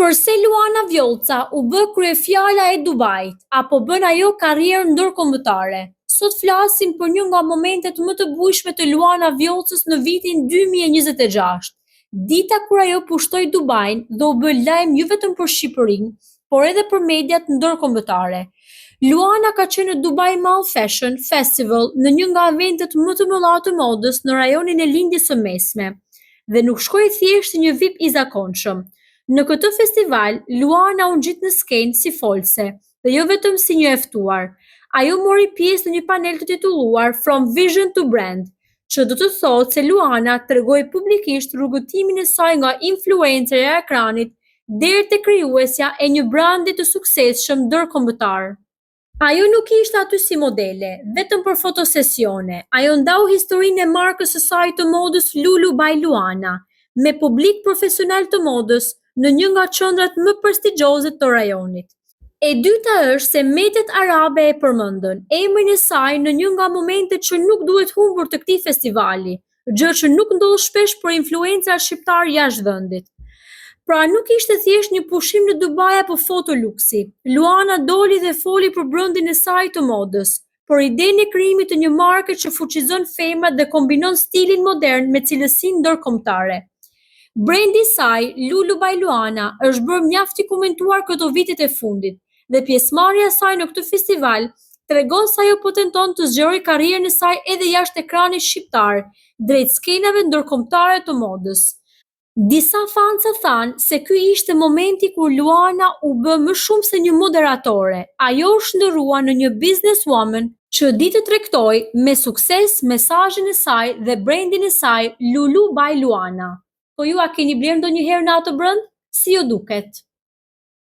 Përse Luana Vjollca u bë kryefjala e Dubait, apo bën ajo karrierë ndërkombëtare? Sot flasim për një nga momentet më të bujshme të Luana Vjollcës në vitin 2026. Dita kur ajo pushtoi Dubain dhe u bë lajm jo vetëm për Shqipërinë, por edhe për mediat ndërkombëtare. Luana ka qenë në Dubai Mall Fashion Festival në një nga eventet më të mëdha të modës në rajonin e Lindjes së Mesme, dhe nuk shkoi thjesht si një VIP i zakonshëm. Në këtë festival, Luana u ngjit në skenë si folse, dhe jo vetëm si një e ftuar. Ajo mori pjesë në një panel të titulluar From Vision to Brand, që do të thotë se Luana tregoi publikisht rrugëtimin e saj nga influencer e ekranit deri te krijuesja e një brandi të suksesshëm ndërkombëtar. Ajo nuk ishte aty si modele, vetëm për fotosesione. Ajo ndau historinë e markës së saj të modës Lulu by Luana, me publik profesional të modës në një nga qendrat më prestigjioze të rajonit. E dyta është se mediat arabe e përmendën emrin e saj në një nga momentet që nuk duhet humbur të këtij festivali, gjë që nuk ndodh shpesh për influenca shqiptar jashtë vendit. Pra nuk ishte thjesht një pushim në Dubai apo foto luksi. Luana doli dhe foli për brendin e saj të modës, por idenë e krijimit të një marke që fuqizon femrat dhe kombinon stilin modern me cilësinë ndërkombëtare. Brendi i saj, Lulu by Luana, është bërë mjaft i komentuar këto vitet e fundit, dhe pjesëmarrja e saj në këtë festival tregon se ajo po tenton të zgjerojë karrierën e saj edhe jashtë ekranit shqiptar, drejt skenave ndërkombëtare të modës. Disa fanca thanë se ky ishte momenti kur Luana u bë më shumë se një moderatore. Ajo u shndërrua në një businesswoman që di të tregtojë me sukses mesazhin e saj dhe brandin e saj Lulu by Luana. Po ju a keni bler ndonjëherë në atë brand? Si ju duket?